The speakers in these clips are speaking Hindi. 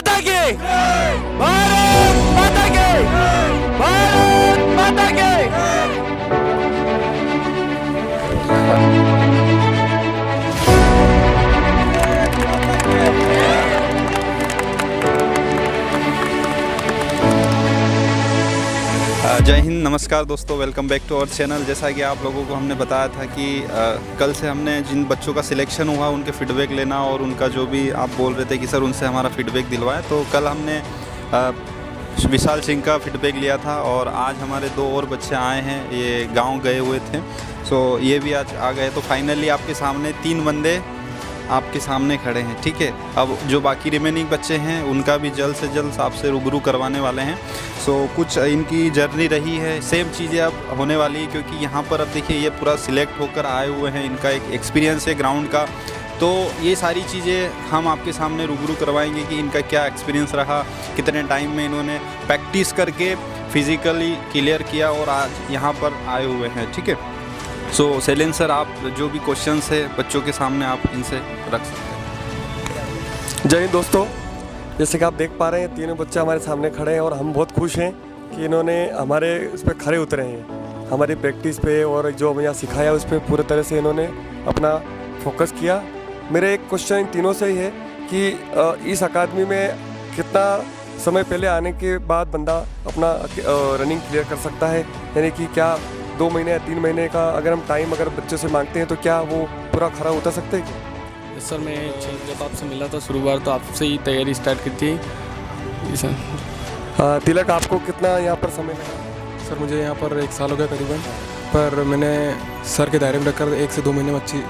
माता की, भारत माता की, भारत माता की। जय हिंद, नमस्कार दोस्तों, welcome back to our channel. जैसा कि आप लोगों को हमने बताया था कि कल से हमने जिन बच्चों का सिलेक्शन हुआ उनके फीडबैक लेना और उनका जो भी आप बोल रहे थे कि सर उनसे हमारा फीडबैक दिलवाएं, तो कल हमने विशाल सिंह का फीडबैक लिया था और आज हमारे 2 और बच्चे आए हैं, ये गांव गए हुए थे, सो ये भी आज आ गए। तो फाइनली आपके सामने 3 बंदे आपके सामने खड़े हैं, ठीक है। अब जो बाकी रिमेनिंग बच्चे हैं उनका भी जल्द से जल्द आपसे रूबरू करवाने वाले हैं। सो कुछ इनकी जर्नी रही है, सेम चीज़ें अब होने वाली है, क्योंकि यहाँ पर अब देखिए ये पूरा सिलेक्ट होकर आए हुए हैं, इनका एक एक्सपीरियंस है ग्राउंड का। तो ये सारी चीज़ें हम आपके सामने रूबरू करवाएंगे कि इनका क्या एक्सपीरियंस रहा, कितने टाइम में इन्होंने प्रैक्टिस करके फिज़िकली क्लियर किया और आज यहाँ पर आए हुए हैं, ठीक है। सो शैलेंद्र सर, आप जो भी क्वेश्चंस है बच्चों के सामने आप इनसे रख सकते हैं। जय हिंद दोस्तों, जैसे कि आप देख पा रहे हैं तीनों बच्चे हमारे सामने खड़े हैं और हम बहुत खुश हैं कि इन्होंने हमारे इस पर खड़े उतरे हैं, हमारी प्रैक्टिस पे और जो हमें यहाँ सिखाया उस पर पूरे तरह से इन्होंने अपना फोकस किया। मेरा एक क्वेश्चन इन तीनों से ही है कि इस अकादमी में कितना समय पहले आने के बाद बंदा अपना रनिंग क्लियर कर सकता है, यानी कि क्या 2 महीने या 3 महीने का अगर हम टाइम अगर बच्चे से मांगते हैं तो क्या वो पूरा खरा उतर सकते हैं? सर मैं जब आपसे मिला था शुरुआत तो आपसे ही तैयारी स्टार्ट की थी सर। तिलक, आपको कितना यहाँ पर समय लगा? सर मुझे यहाँ पर 1 साल हो गया करीबन, पर मैंने सर के दायरे में रखकर 1 से 2 महीने में अच्छी,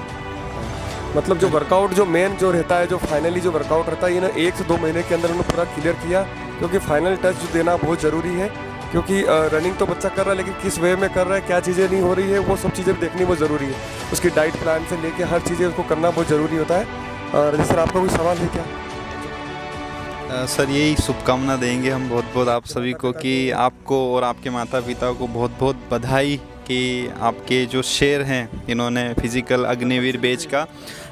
मतलब जो वर्कआउट जो मेन जो रहता है, जो फाइनली जो वर्कआउट रहता है, ये ना 1 से 2 महीने के अंदर उन्होंने पूरा क्लियर किया, क्योंकि फाइनल टच जो देना बहुत ज़रूरी है। क्योंकि रनिंग तो बच्चा कर रहा है, लेकिन किस वे में कर रहा है, क्या चीज़ें नहीं हो रही है, वो सब चीज़ें देखनी बहुत ज़रूरी है। उसकी डाइट प्लान से लेके हर चीज़ें उसको करना बहुत ज़रूरी होता है। और सर, आपका कोई सवाल है क्या? सर यही शुभकामना देंगे हम बहुत बहुत आप सभी को कि आपको और आपके माता पिता को बहुत बहुत बधाई कि आपके जो शेर हैं इन्होंने फिज़िकल अग्निवीर बैच का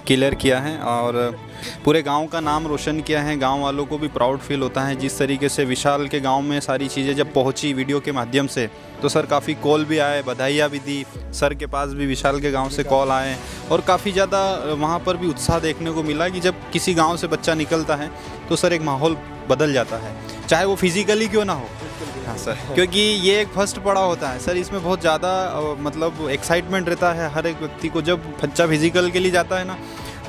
क्लियर किया है और पूरे गांव का नाम रोशन किया है। गांव वालों को भी प्राउड फील होता है। जिस तरीके से विशाल के गांव में सारी चीज़ें जब पहुंची वीडियो के माध्यम से, तो सर काफ़ी कॉल भी आए, बधाइयाँ भी दी। सर के पास भी विशाल के गांव से कॉल आए और काफ़ी ज़्यादा वहां पर भी उत्साह देखने को मिला कि जब किसी गाँव से बच्चा निकलता है तो सर एक माहौल बदल जाता है, चाहे वो फिज़िकली क्यों ना हो। हाँ सर, क्योंकि ये एक फर्स्ट पड़ाव होता है सर, इसमें बहुत ज़्यादा मतलब एक्साइटमेंट रहता है हर एक व्यक्ति को। जब बच्चा फिजिकल के लिए जाता है ना,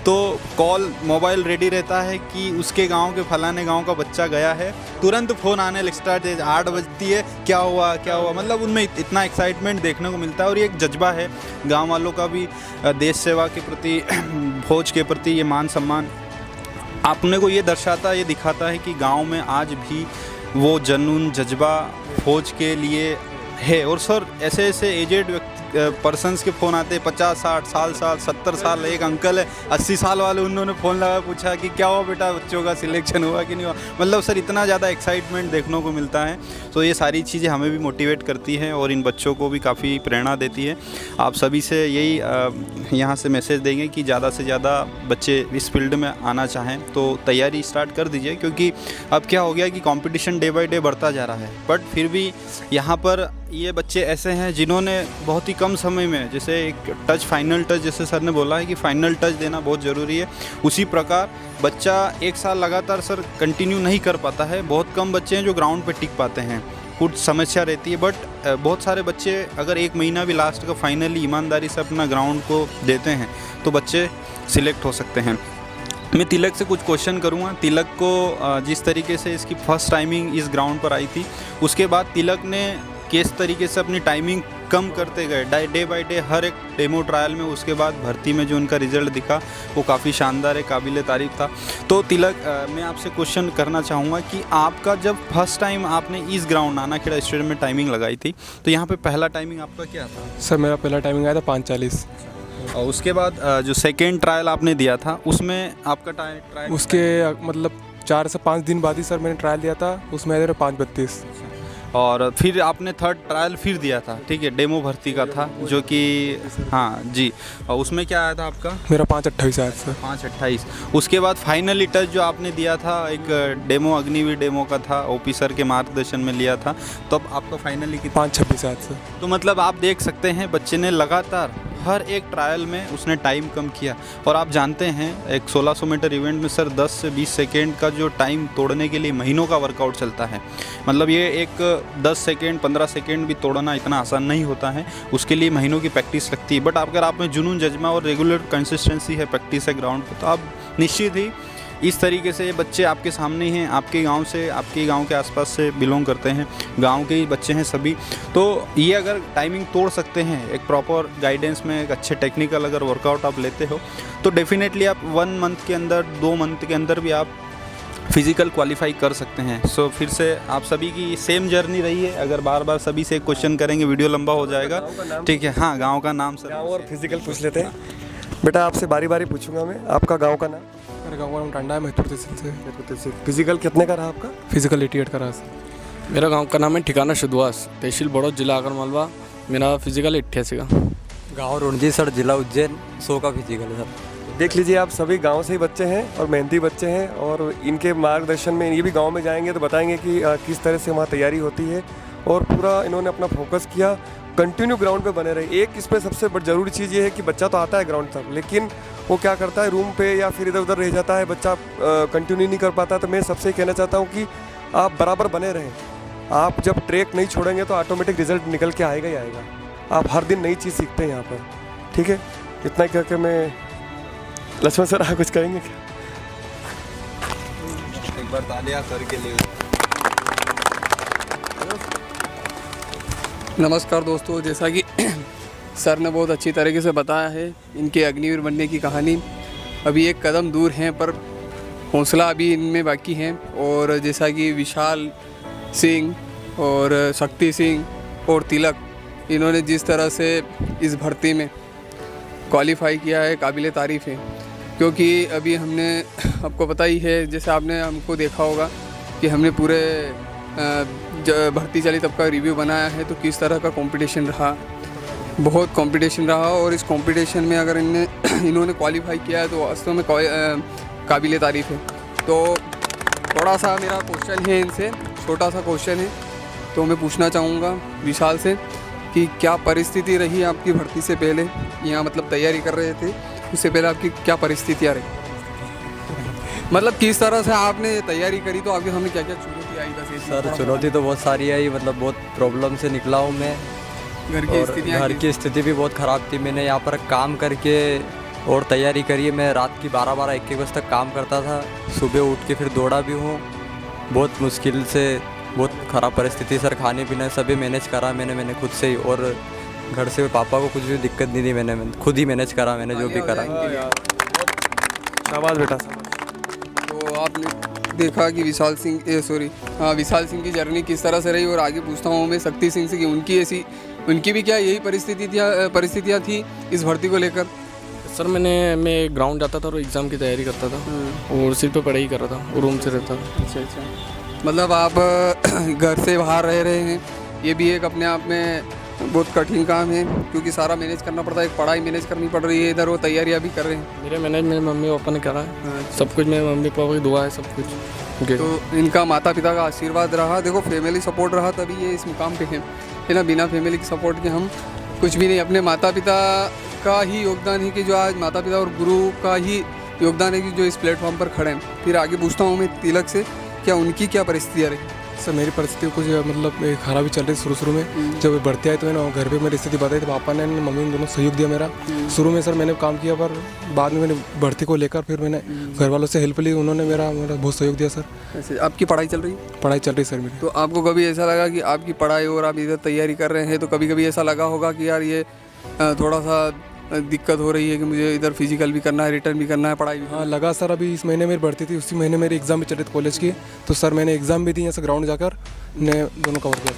तो कॉल मोबाइल रेडी रहता है कि उसके गांव के फलाने गांव का बच्चा गया है, तुरंत फ़ोन आने स्टार्ट है, 8 बजती है, क्या हुआ क्या हुआ, मतलब उनमें इतना एक्साइटमेंट देखने को मिलता है। और ये एक जज्बा है गाँव वालों का भी, देश सेवा के प्रति, फौज के प्रति ये मान सम्मान अपने को ये दर्शाता है, ये दिखाता है कि गांव में आज भी वो जुनून जज्बा फौज के लिए है। और सर ऐसे ऐसे एजेड पर्सन्स के फ़ोन आते हैं, 50-60 साल 70 साल, एक अंकल है 80 साल वाले, उन्होंने फ़ोन लगा पूछा कि क्या हुआ बेटा, बच्चों का सिलेक्शन हुआ कि नहीं हुआ। मतलब सर इतना ज़्यादा एक्साइटमेंट देखने को मिलता है। तो ये सारी चीज़ें हमें भी मोटिवेट करती हैं और इन बच्चों को भी काफ़ी प्रेरणा देती है। आप सभी से यही यहाँ से मैसेज देंगे कि ज़्यादा से ज़्यादा बच्चे इस फील्ड में आना चाहें तो तैयारी स्टार्ट कर दीजिए, क्योंकि अब क्या हो गया कि कंपटीशन डे बाय डे बढ़ता जा रहा है। बट फिर भी यहाँ पर ये बच्चे ऐसे हैं जिन्होंने बहुत ही कम समय में, जैसे एक टच, फाइनल टच, जैसे सर ने बोला है कि फाइनल टच देना बहुत ज़रूरी है, उसी प्रकार बच्चा 1 साल लगातार सर कंटिन्यू नहीं कर पाता है। बहुत कम बच्चे हैं जो ग्राउंड पे टिक पाते हैं, कुछ समस्या रहती है। बट बहुत सारे बच्चे अगर 1 महीना भी लास्ट का फाइनली ईमानदारी से अपना ग्राउंड को देते हैं तो बच्चे सिलेक्ट हो सकते हैं। मैं तिलक से कुछ क्वेश्चन करूँगा। तिलक को जिस तरीके से इसकी फर्स्ट टाइमिंग इस ग्राउंड पर आई थी, उसके बाद तिलक ने किस तरीके से अपनी टाइमिंग कम करते गए डे बाय डे, हर एक डेमो ट्रायल में, उसके बाद भर्ती में जो उनका रिजल्ट दिखा वो काफ़ी शानदार है, काबिल तारीफ़ था। तो तिलक, मैं आपसे क्वेश्चन करना चाहूँगा कि आपका जब फर्स्ट टाइम आपने इस ग्राउंड नानाखेड़ा स्टेडियम में टाइमिंग लगाई थी, तो यहाँ पे पहला टाइमिंग आपका क्या था? सर मेरा पहला टाइमिंग आया था 5:40। और उसके बाद जो सेकेंड ट्रायल आपने दिया था उसमें आपका ट्रायल उसके मतलब 4 से 5 दिन बाद ही सर मैंने ट्रायल दिया था, उसमें आया था 5:32। और फिर आपने थर्ड ट्रायल फिर दिया था, ठीक है, डेमो भर्ती का था जो कि हाँ जी, और उसमें क्या आया था आपका? मेरा 5:28 आया सर। 5:28। उसके बाद फाइनली टच जो आपने दिया था एक डेमो अग्निवीर डेमो का था, ओपी सर के मार्गदर्शन में लिया था, तो अब आपका फाइनली कितना? 5:26 आया सर। तो मतलब आप देख सकते हैं बच्चे ने लगातार हर एक ट्रायल में उसने टाइम कम किया। और आप जानते हैं एक 1600 मीटर इवेंट में सर 10 से 20 सेकेंड का जो टाइम तोड़ने के लिए महीनों का वर्कआउट चलता है। मतलब ये एक 10 सेकेंड 15 सेकेंड भी तोड़ना इतना आसान नहीं होता है, उसके लिए महीनों की प्रैक्टिस लगती है। बट अगर आप में जुनून, जज्बा और रेगुलर कंसिस्टेंसी है, प्रैक्टिस है ग्राउंड पर, तो आप निश्चित ही इस तरीके से बच्चे आपके सामने हैं, आपके गांव से, आपके गांव के आसपास से बिलोंग करते हैं, गांव के ही बच्चे हैं सभी। तो ये अगर टाइमिंग तोड़ सकते हैं एक प्रॉपर गाइडेंस में, एक अच्छे टेक्निकल अगर वर्कआउट आप लेते हो, तो डेफिनेटली आप 1 मंथ के अंदर, 2 मंथ के अंदर भी आप फिजिकल क्वालिफाई कर सकते हैं। सो फिर से आप सभी की सेम जर्नी रही है। अगर बार बार सभी से क्वेश्चन करेंगे वीडियो लंबा हो जाएगा, ठीक है। हाँ, गाँव का नाम सर। गाँव और फिजिकल पूछ लेते हैं। बेटा आपसे बारी बारी पूछूंगा मैं, आपका गाँव का नाम? मेरे गाँव का नाम टांडा है, महतपुर तहसील से। फिजिकल कितने का रहा आपका? फिजिकल 88 का रहा सर। मेरा गांव का नाम है ठिकाना शुद्धवास, तहसील बड़ौद, जिला आगरमालवा। मेरा फिजिकल 88 का। गाँव रुणजी सर, जिला उज्जैन, 100 का फिजिकल है सर। देख लीजिए आप सभी गांव से ही बच्चे हैं और मेहनती बच्चे हैं, और इनके मार्गदर्शन में ये भी गांव में जाएंगे तो बताएंगे कि किस तरह से वहाँ तैयारी होती है, और पूरा इन्होंने अपना फोकस किया, कंटिन्यू ग्राउंड पे बने रहे। एक इसमें सबसे बड़ी ज़रूरी चीज़ ये है कि बच्चा तो आता है ग्राउंड तक, लेकिन वो क्या करता है, रूम पे या फिर इधर उधर रह जाता है, बच्चा कंटिन्यू नहीं कर पाता। तो मैं सबसे कहना चाहता हूँ कि आप बराबर बने रहें। आप जब ट्रैक नहीं छोड़ेंगे तो ऑटोमेटिक रिजल्ट निकल के आएगा ही आएगा। आप हर दिन नई चीज़ सीखते हैं यहाँ पर, ठीक है। इतना कह के मैं, लक्ष्मण सर आप कुछ कहेंगे क्या? एक बार तालियां सर के लिए। नमस्कार दोस्तों, जैसा कि सर ने बहुत अच्छी तरीके से बताया है इनके अग्निवीर बनने की कहानी। अभी एक कदम दूर हैं पर हौसला अभी इनमें बाकी है। और जैसा कि विशाल सिंह और शक्ति सिंह और तिलक, इन्होंने जिस तरह से इस भर्ती में क्वालिफाई किया है, काबिल तारीफ़ है। क्योंकि अभी हमने, आपको पता ही है, जैसे आपने हमको देखा होगा कि हमने पूरे भर्ती चली तब का रिव्यू बनाया है, तो किस तरह का कंपटीशन रहा, बहुत कंपटीशन रहा। और इस कंपटीशन में अगर इन्होंने क्वालिफाई किया है तो वास्तव में काबिल तारीफ़ है। तो थोड़ा सा मेरा क्वेश्चन है इनसे, छोटा सा क्वेश्चन है, तो मैं पूछना चाहूँगा विशाल से कि क्या परिस्थिति रही आपकी भर्ती से पहले, यहाँ मतलब तैयारी कर रहे थे उससे पहले आपकी क्या परिस्थितियाँ रही? मतलब किस तरह से आपने तैयारी करी, तो आपके सामने क्या क्या चुनौती आई? बस सर चुनौती तो बहुत सारी आई, मतलब बहुत प्रॉब्लम से निकला हूँ मैं। घर की स्थिति भी बहुत ख़राब थी। मैंने यहाँ पर काम करके और तैयारी करी। मैं रात की 12-12, 1-1 बजे तक काम करता था, सुबह उठ के फिर दौड़ा भी हूँ। बहुत मुश्किल से, बहुत ख़राब परिस्थिति सर। खाने पीने सभी मैनेज करा मैंने खुद से ही, और घर से पापा को कुछ भी दिक्कत नहीं दी। मैंने खुद ही मैनेज करा, मैंने जो भी करा। शाबाश बेटा। तो आपने देखा कि विशाल सिंह की जर्नी किस तरह से रही। और आगे पूछता हूँ मैं शक्ति सिंह से कि उनकी भी क्या यही परिस्थितियाँ थी इस भर्ती को लेकर? सर मैं ग्राउंड जाता था और एग्ज़ाम की तैयारी करता था और सिर्फ पे पढ़ाई कर रहा था और रूम से रहता था। अच्छा। मतलब आप घर से बाहर रह रहे हैं, ये भी एक अपने आप में बहुत कठिन काम है, क्योंकि सारा मैनेज करना पड़ता है। एक पढ़ाई मैनेज करनी पड़ रही है, इधर वो तैयारियाँ भी कर रहे हैं। मेरे मैनेज मेरे मम्मी पापा ने करा है, सब कुछ मेरे मम्मी पापा की दुआ है, सब कुछ। तो इनका माता पिता का आशीर्वाद रहा, देखो फैमिली सपोर्ट रहा तभी ये इस मुकाम पे है ना। बिना फैमिली के सपोर्ट के हम कुछ भी नहीं। अपने माता पिता का ही योगदान है कि जो आज माता पिता और गुरु का ही योगदान है कि जो इस प्लेटफॉर्म पर खड़े हैं। फिर आगे पूछता हूँ मैं तिलक से, क्या उनकी क्या परिस्थितियाँ रही? सर मेरी परिस्थिति कुछ मतलब खराब ही चल रही शुरू में। जब भर्ती आई तो मैंने घर पे मेरी स्थिति बताई, तो पापा ने मम्मी ने दोनों सहयोग दिया मेरा। शुरू में सर मैंने काम किया, पर बाद में मैंने भर्ती को लेकर फिर मैंने घर वालों से हेल्प ली, उन्होंने मेरा बहुत सहयोग दिया सर। ऐसे आपकी पढ़ाई चल रही? पढ़ाई चल रही सर मेरी। तो आपको कभी ऐसा लगा कि आपकी पढ़ाई और आप इधर तैयारी कर रहे हैं, तो कभी कभी ऐसा लगा होगा कि यार ये थोड़ा सा दिक्कत हो रही है कि मुझे इधर फिजिकल भी करना है, रिटर्न भी करना है, पढ़ाई भी? हाँ लगा सर। अभी इस महीने मेरी भर्ती थी, उसी महीने मेरी एग्ज़ाम भी चल रही थी कॉलेज की, तो सर मैंने एग्ज़ाम भी दी, ऐसे ग्राउंड जाकर ने दोनों कवर किया।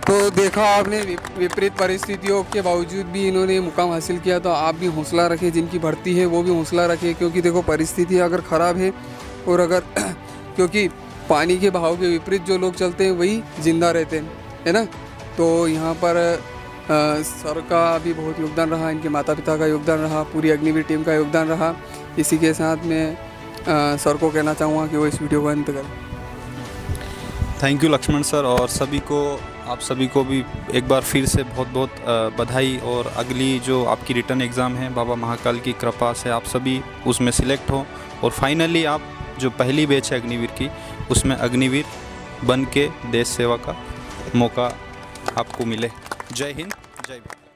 तो देखा आपने, विपरीत परिस्थितियों के बावजूद भी इन्होंने मुकाम हासिल किया। तो आप भी हौसला रखें, जिनकी भर्ती है वो भी हौसला रखें, क्योंकि देखो परिस्थिति अगर ख़राब है और अगर क्योंकि पानी के बहाव के विपरीत जो लोग चलते हैं वही जिंदा रहते हैं, है ना। तो यहाँ पर सर का भी बहुत योगदान रहा, इनके माता पिता का योगदान रहा, पूरी अग्निवीर टीम का योगदान रहा। इसी के साथ मैं सर को कहना चाहूँगा कि वो इस वीडियो को अंत करें। थैंक यू लक्ष्मण सर, और सभी को, आप सभी को भी एक बार फिर से बहुत बहुत बधाई। और अगली जो आपकी रिटर्न एग्ज़ाम है, बाबा महाकाल की कृपा से आप सभी उसमें सिलेक्ट हो और फाइनली आप जो पहली बैच है अग्निवीर की, उसमें अग्निवीर बन के देश सेवा का मौका आपको मिले। जय हिंद, जय भारत।